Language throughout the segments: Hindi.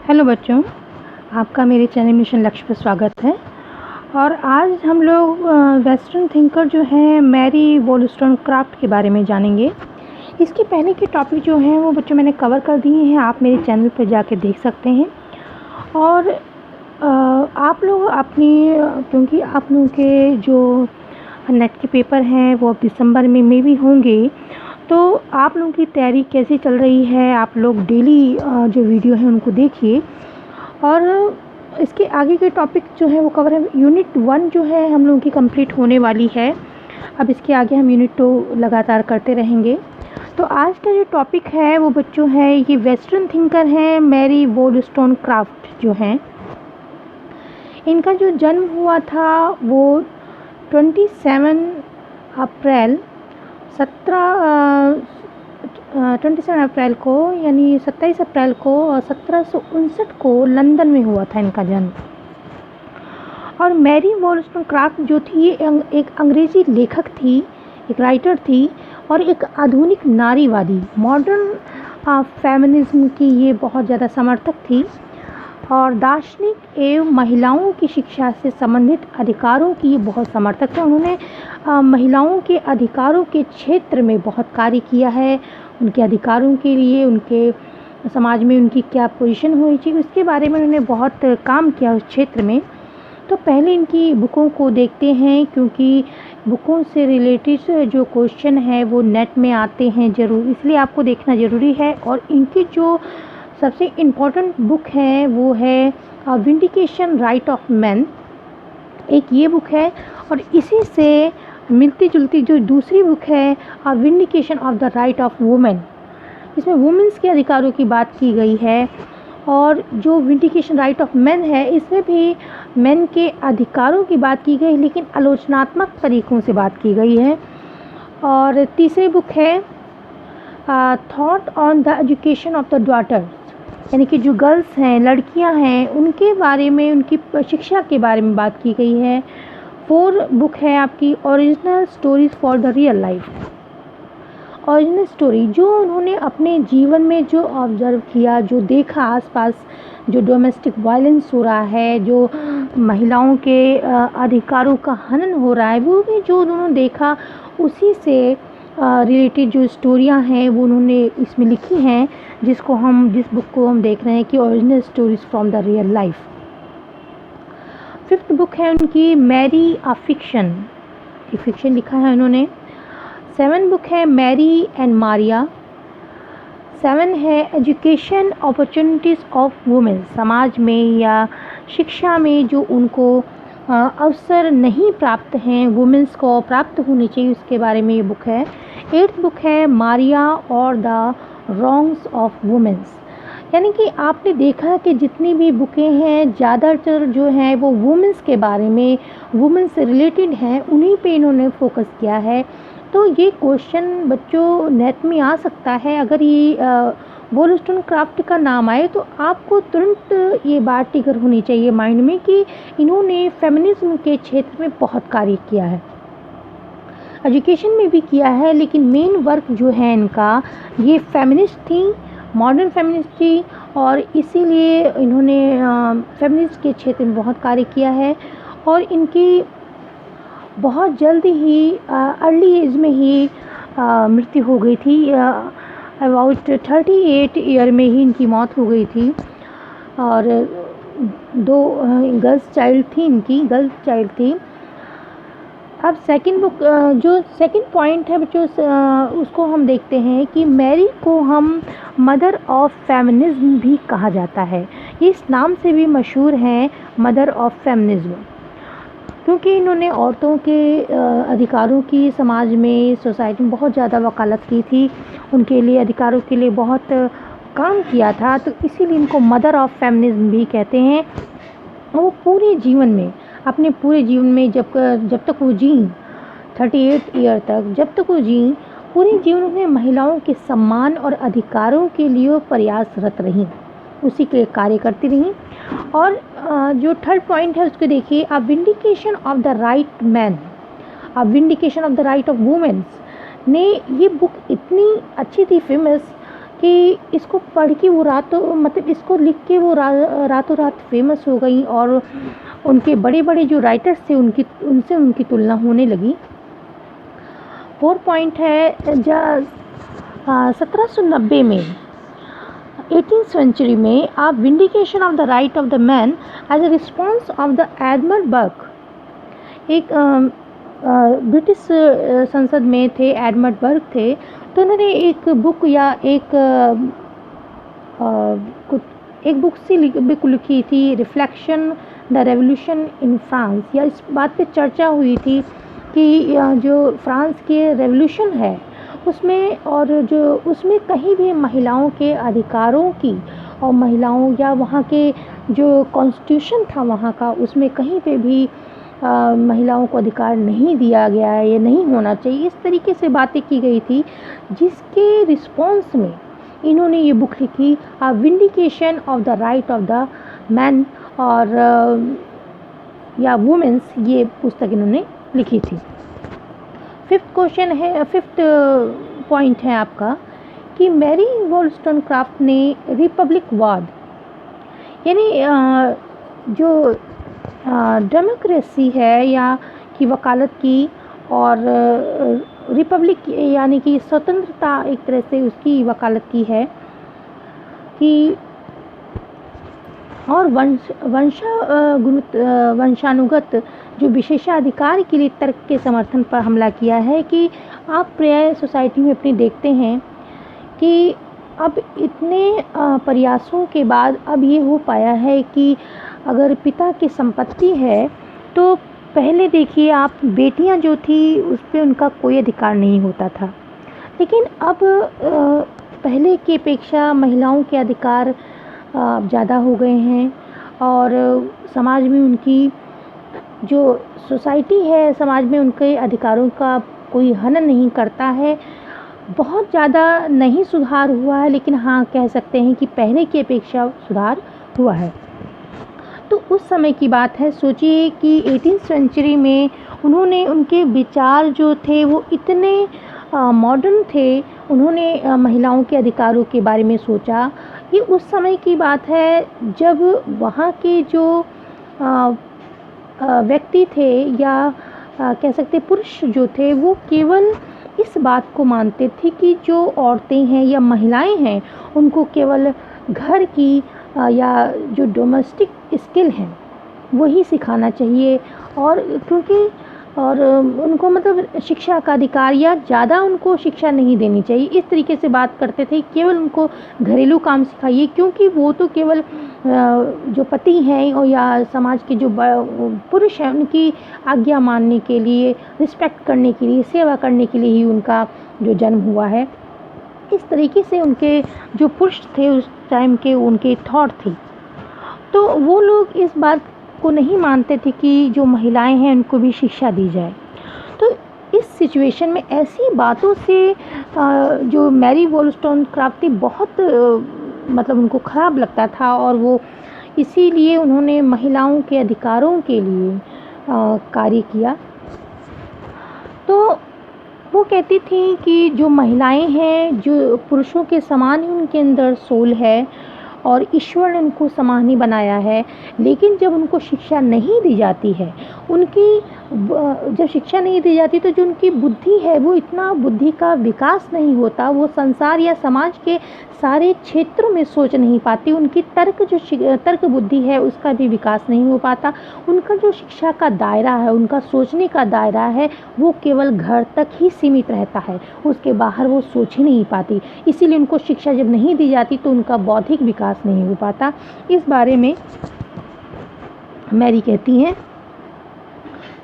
हेलो बच्चों, आपका मेरे चैनल मिशन लक्ष्य पर स्वागत है। और आज हम लोग वेस्टर्न थिंकर जो हैं मैरी वॉलस्टोनक्राफ्ट के बारे में जानेंगे। इसके पहले के टॉपिक जो हैं वो बच्चों मैंने कवर कर दिए हैं, आप मेरे चैनल पर जाके देख सकते हैं। और आप लोग क्योंकि आप लोगों के जो नेट के पेपर हैं वो अब दिसंबर में भी होंगे, तो आप लोगों की तैयारी कैसी चल रही है। आप लोग डेली जो वीडियो है उनको देखिए। और इसके आगे के टॉपिक जो है वो कवर है। यूनिट 1 जो है हम लोगों की कंप्लीट होने वाली है। अब इसके आगे हम यूनिट 2 लगातार करते रहेंगे। तो आज का जो टॉपिक है वो बच्चों है, ये वेस्टर्न थिंकर हैं मैरी वॉलस्टोनक्राफ्ट जो हैं। इनका जो जन्म हुआ था वो 27 अप्रैल 27 अप्रैल को यानी 27 अप्रैल को 1759 को लंदन में हुआ था इनका जन्म। और मैरी वॉलस्टोनक्राफ्ट जो थी ये एक अंग्रेज़ी लेखक थी, एक राइटर थी और एक आधुनिक नारीवादी मॉडर्न फेमिनिज्म की ये बहुत ज़्यादा समर्थक थी। और दार्शनिक एवं महिलाओं की शिक्षा से संबंधित अधिकारों की ये बहुत समर्थक थे। उन्होंने महिलाओं के अधिकारों के क्षेत्र में बहुत कार्य किया है। उनके अधिकारों के लिए, उनके समाज में उनकी क्या पोजीशन होनी चाहिए, उसके बारे में उन्होंने बहुत काम किया उस क्षेत्र में। तो पहले इनकी बुकों को देखते हैं, क्योंकि बुकों से रिलेटेड जो क्वेश्चन है वो नेट में आते हैं ज़रूर, इसलिए आपको देखना ज़रूरी है। और इनकी जो सबसे इम्पॉर्टेंट बुक है वो है विंडिकेशन राइट ऑफ मैन, एक ये बुक है। और इसी से मिलती जुलती जो दूसरी बुक है vindication of the right of women, इसमें वुमेन्स के अधिकारों की बात की गई है। और जो विंडिकेशन राइट ऑफ मैन है इसमें भी मैन के अधिकारों की बात की गई, लेकिन आलोचनात्मक तरीक़ों से बात की गई है। और तीसरी बुक है thought on the education of the daughter, यानी कि जो गर्ल्स हैं, लड़कियां हैं, उनके बारे में, उनकी शिक्षा के बारे में बात की गई है। 4 बुक है आपकी original stories for the real life. Original story जो उन्होंने अपने जीवन में जो ऑब्ज़र्व किया, जो देखा आसपास, जो डोमेस्टिक वायलेंस हो रहा है, जो महिलाओं के अधिकारों का हनन हो रहा है, वो भी जो उन्होंने देखा उसी से रिलेटेड जो स्टोरियां हैं वो उन्होंने इसमें लिखी हैं, जिस बुक को हम देख रहे हैं कि original stories from the real life. 5th book है उनकी मैरी अ फिक्शन, ये फिक्शन लिखा है उन्होंने। 7 बुक है मैरी एंड मारिया। 7 है एजुकेशन अपॉर्चुनिटीज़ ऑफ वुमेन, समाज में या शिक्षा में जो उनको अवसर नहीं प्राप्त हैं, वुमेन्स को प्राप्त होनी चाहिए, उसके बारे में ये बुक है। 8th बुक है मारिया और द रॉन्ग्स ऑफ वुमेन्स, यानी कि आपने देखा कि जितनी भी बुकें हैं ज़्यादातर जो हैं वो वुमेन्स के बारे में, वुमेन्स से रिलेटेड हैं, उन्हीं पे इन्होंने फोकस किया है। तो ये क्वेश्चन बच्चों नेट में आ सकता है, अगर ये वॉलस्टोनक्राफ्ट का नाम आए तो आपको तुरंत ये बात टिकर होनी चाहिए माइंड में कि इन्होंने फेमिनिज्म के क्षेत्र में बहुत कार्य किया है, एजुकेशन में भी किया है, लेकिन मेन वर्क जो है इनका ये फेमिनिस्ट थी, मॉडर्न फेमिनिस्ट थी। और इसीलिए इन्होंने फेमिनिस्ट के क्षेत्र में बहुत कार्य किया है। और इनकी बहुत जल्दी ही अर्ली एज में ही मृत्यु हो गई थी, अबाउट 38 ईयर में ही इनकी मौत हो गई थी। और 2 गर्ल्स चाइल्ड थी। अब सेकंड बुक, जो सेकंड पॉइंट है बच्चों, उसको हम देखते हैं कि मैरी को हम मदर ऑफ फेमिनिज्म भी कहा जाता है। ये इस नाम से भी मशहूर हैं, मदर ऑफ फेमिनिज्म, क्योंकि इन्होंने औरतों के अधिकारों की समाज में, सोसाइटी में बहुत ज़्यादा वकालत की थी, उनके लिए अधिकारों के लिए बहुत काम किया था, तो इसीलिए इनको मदर ऑफ फेमिनिज्म भी कहते हैं। वो पूरे जीवन में, अपने पूरे जीवन में जब तक वो जी, 38 ईयर तक जब तक वो जी, पूरे जीवन में महिलाओं के सम्मान और अधिकारों के लिए प्रयासरत रहीं, उसी के कार्य करती रहीं। और जो थर्ड पॉइंट है उसको देखिए, a vindication of the right man, a vindication of the right of women's ने, ये बुक इतनी अच्छी थी, फेमस, कि इसको पढ़ के वो मतलब इसको लिख के वो रातों रात फेमस हो गई और उनके बड़े बड़े जो राइटर्स थे उनसे उनकी तुलना होने लगी। 4 पॉइंट है 1790 में 18th सेंचुरी में a vindication of the right of the man as a response of the Edmund Burke. एक ब्रिटिश संसद में थे, एडमंड बर्क थे, तो उन्होंने एक बुक या एक बुक से लिखी थी, reflection the revolution in France. या इस बात पे चर्चा हुई थी कि जो फ्रांस के रेवोल्यूशन है उसमें और जो उसमें कहीं भी महिलाओं के अधिकारों की और महिलाओं या वहाँ के जो कॉन्स्टिट्यूशन था वहाँ का, उसमें कहीं पे भी महिलाओं को अधिकार नहीं दिया गया है, ये नहीं होना चाहिए, इस तरीके से बातें की गई थी, जिसके रिस्पॉन्स में इन्होंने ये बुक लिखी, vindication of the right of the man और या वुमेन्स, ये पुस्तक इन्होंने लिखी थी। 5th पॉइंट है आपका कि मैरी वोllstonecraft ने रिपब्लिकवाद यानी जो डेमोक्रेसी है या की वकालत की और रिपब्लिक यानी कि स्वतंत्रता एक तरह से उसकी वकालत की है कि और वंशानुगत जो विशेषाधिकार के लिए तर्क के समर्थन पर हमला किया है कि आप प्राय सोसाइटी में अपनी देखते हैं कि अब इतने प्रयासों के बाद अब ये हो पाया है कि अगर पिता की संपत्ति है तो पहले देखिए आप, बेटियां जो थी उस पर उनका कोई अधिकार नहीं होता था, लेकिन अब पहले की अपेक्षा महिलाओं के अधिकार ज़्यादा हो गए हैं और समाज में उनकी जो सोसाइटी है, समाज में उनके अधिकारों का कोई हनन नहीं करता है। बहुत ज़्यादा नहीं सुधार हुआ है, लेकिन हाँ कह सकते हैं कि पहले की अपेक्षा सुधार हुआ है। तो उस समय की बात है, सोचिए कि 18th सेंचुरी में उन्होंने, उनके विचार जो थे वो इतने मॉडर्न थे, उन्होंने महिलाओं के अधिकारों के बारे में सोचा। ये उस समय की बात है जब वहाँ के जो व्यक्ति थे या कह सकते पुरुष जो थे, वो केवल इस बात को मानते थे कि जो औरतें हैं या महिलाएं हैं उनको केवल घर की या जो डोमेस्टिक स्किल हैं वही सिखाना चाहिए, और क्योंकि और उनको मतलब शिक्षा का अधिकार या ज़्यादा उनको शिक्षा नहीं देनी चाहिए, इस तरीके से बात करते थे। केवल उनको घरेलू काम सिखाइए, क्योंकि वो तो केवल जो पति हैं और या समाज के जो पुरुष हैं उनकी आज्ञा मानने के लिए, रिस्पेक्ट करने के लिए, सेवा करने के लिए ही उनका जो जन्म हुआ है। इस तरीके से उनके जो पुरुष थे उस टाइम के, उनके थॉट थी। तो वो लोग इस बात को नहीं मानते थे कि जो महिलाएं हैं उनको भी शिक्षा दी जाए। तो इस सिचुएशन में ऐसी बातों से जो मैरी वोllstonecraft थी, बहुत मतलब उनको ख़राब लगता था और वो इसीलिए उन्होंने महिलाओं के अधिकारों के लिए कार्य किया। तो वो कहती थी कि जो महिलाएं हैं जो पुरुषों के समान ही उनके अंदर सोल है और ईश्वर ने उनको समान ही बनाया है, लेकिन जब उनको शिक्षा नहीं दी जाती है, जब शिक्षा नहीं दी जाती तो जो उनकी बुद्धि है वो इतना बुद्धि का विकास नहीं होता, वो संसार या समाज के सारे क्षेत्रों में सोच नहीं पाती, उनकी तर्क बुद्धि है उसका भी विकास नहीं हो पाता, उनका जो शिक्षा का दायरा है, उनका सोचने का दायरा है वो केवल घर तक ही सीमित रहता है, उसके बाहर वो सोच ही नहीं पाती। इसीलिए उनको शिक्षा जब नहीं दी जाती तो उनका बौद्धिक विकास नहीं हो पाता। इस बारे में मैरी कहती हैं,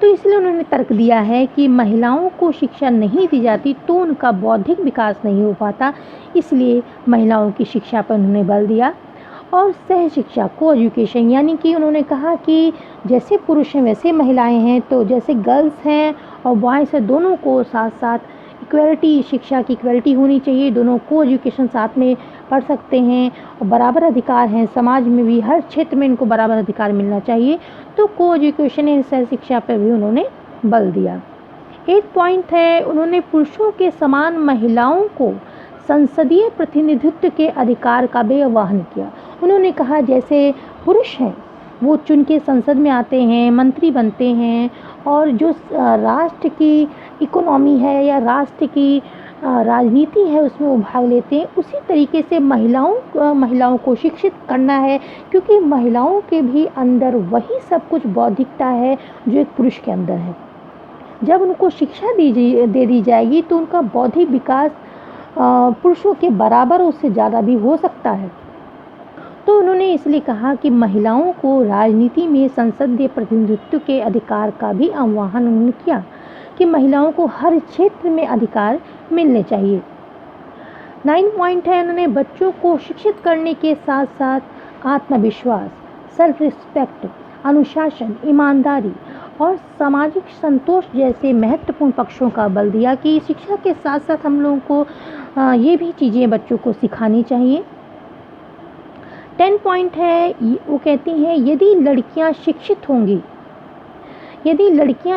तो इसलिए उन्होंने तर्क दिया है कि महिलाओं को शिक्षा नहीं दी जाती तो उनका बौद्धिक विकास नहीं हो पाता, इसलिए महिलाओं की शिक्षा पर उन्होंने बल दिया। और सह शिक्षा, को एजुकेशन, यानी कि उन्होंने कहा कि जैसे पुरुष हैं वैसे महिलाएं हैं, तो जैसे गर्ल्स हैं और बॉयज़ हैं दोनों को साथ साथ इक्वलिटी, शिक्षा की इक्वलिटी होनी चाहिए, दोनों को एजुकेशन साथ में पढ़ सकते हैं और बराबर अधिकार हैं, समाज में भी हर क्षेत्र में इनको बराबर अधिकार मिलना चाहिए। तो को एजुकेशन या सह शिक्षा पर भी उन्होंने बल दिया। 8 पॉइंट है, उन्होंने पुरुषों के समान महिलाओं को संसदीय प्रतिनिधित्व के अधिकार का भी आह्वान किया। उन्होंने कहा जैसे पुरुष हैं वो चुन के संसद में आते हैं, मंत्री बनते हैं और जो राष्ट्र की इकोनॉमी है या राष्ट्र की राजनीति है उसमें वो भाग लेते हैं, उसी तरीके से महिलाओं को शिक्षित करना है, क्योंकि महिलाओं के भी अंदर वही सब कुछ बौद्धिकता है जो एक पुरुष के अंदर है। जब उनको शिक्षा दे दी जाएगी तो उनका बौद्धिक विकास पुरुषों के बराबर उससे ज़्यादा भी हो सकता है। तो उन्होंने इसलिए कहा कि महिलाओं को राजनीति में संसदीय प्रतिनिधित्व के अधिकार का भी आह्वान उन्होंने किया कि महिलाओं को हर क्षेत्र में अधिकार मिलने चाहिए। 9 पॉइंट है, उन्होंने बच्चों को शिक्षित करने के साथ साथ आत्मविश्वास, सेल्फ रिस्पेक्ट, अनुशासन, ईमानदारी और सामाजिक संतोष जैसे महत्वपूर्ण पक्षों का बल दिया कि शिक्षा के साथ साथ हम लोगों को ये भी चीज़ें बच्चों को सिखानी चाहिए। 10 पॉइंट है, वो कहती हैं यदि लड़कियां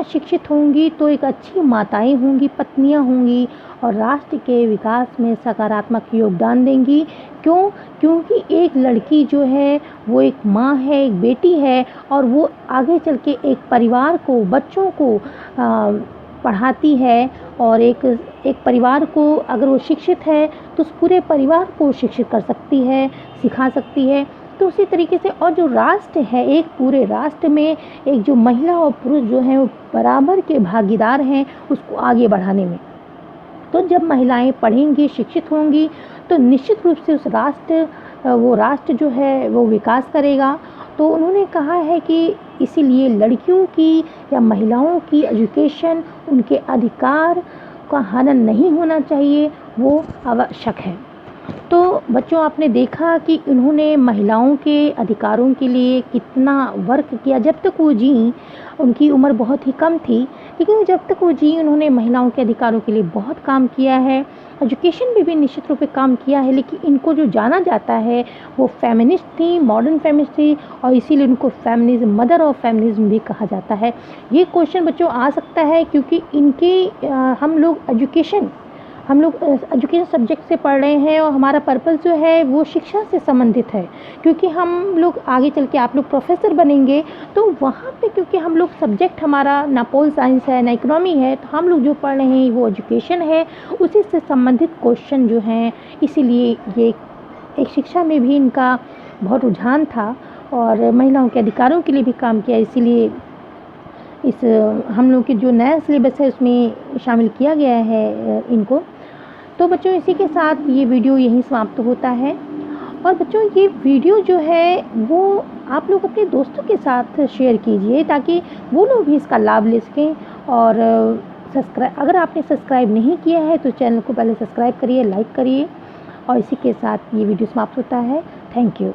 शिक्षित होंगी तो एक अच्छी माताएं होंगी, पत्नियां होंगी और राष्ट्र के विकास में सकारात्मक योगदान देंगी। क्यों? क्योंकि एक लड़की जो है वो एक माँ है, एक बेटी है और वो आगे चल के एक परिवार को, बच्चों को पढ़ाती है और एक परिवार को अगर वो शिक्षित है तो उस पूरे परिवार को शिक्षित कर सकती है, सिखा सकती है। तो उसी तरीके से और जो राष्ट्र है, एक पूरे राष्ट्र में एक जो महिला और पुरुष जो हैं वो बराबर के भागीदार हैं उसको आगे बढ़ाने में। तो जब महिलाएं पढ़ेंगी, शिक्षित होंगी तो निश्चित रूप से वो राष्ट्र जो है वो विकास करेगा। तो उन्होंने कहा है कि इसीलिए लड़कियों की या महिलाओं की एजुकेशन, उनके अधिकार का हनन नहीं होना चाहिए, वो आवश्यक है। तो बच्चों आपने देखा कि उन्होंने महिलाओं के अधिकारों के लिए कितना वर्क किया। जब तक वो जी, उनकी उम्र बहुत ही कम थी, लेकिन जब तक वो जी उन्होंने महिलाओं के अधिकारों के लिए बहुत काम किया है। एजुकेशन में भी निश्चित रूप से काम किया है, लेकिन इनको जो जाना जाता है वो फेमिनिस्ट थी, मॉडर्न फेमिनिस्ट थी और इसीलिए उनको फेमिनिज्म, मदर ऑफ फेमिनिज्म भी कहा जाता है। ये क्वेश्चन बच्चों आ सकता है क्योंकि हम लोग एजुकेशन सब्जेक्ट से पढ़ रहे हैं और हमारा पर्पस जो है वो शिक्षा से संबंधित है। क्योंकि हम लोग आगे चल के आप लोग प्रोफेसर बनेंगे तो वहाँ पे क्योंकि हम लोग सब्जेक्ट हमारा ना पोल साइंस है ना इकोनॉमी है, तो हम लोग जो पढ़ रहे हैं वो एजुकेशन है, उसी से संबंधित क्वेश्चन जो हैं, इसीलिए ये एक शिक्षा में भी इनका बहुत रुझान था और महिलाओं के अधिकारों के लिए भी काम किया। इसीलिए हम लोग की जो नया सिलेबस है उसमें शामिल किया गया है इनको। तो बच्चों इसी के साथ ये वीडियो यहीं समाप्त होता है। और बच्चों ये वीडियो जो है वो आप लोग अपने दोस्तों के साथ शेयर कीजिए ताकि वो लोग भी इसका लाभ ले सकें। और अगर आपने सब्सक्राइब नहीं किया है तो चैनल को पहले सब्सक्राइब करिए, लाइक करिए। और इसी के साथ ये वीडियो समाप्त होता है। Thank you.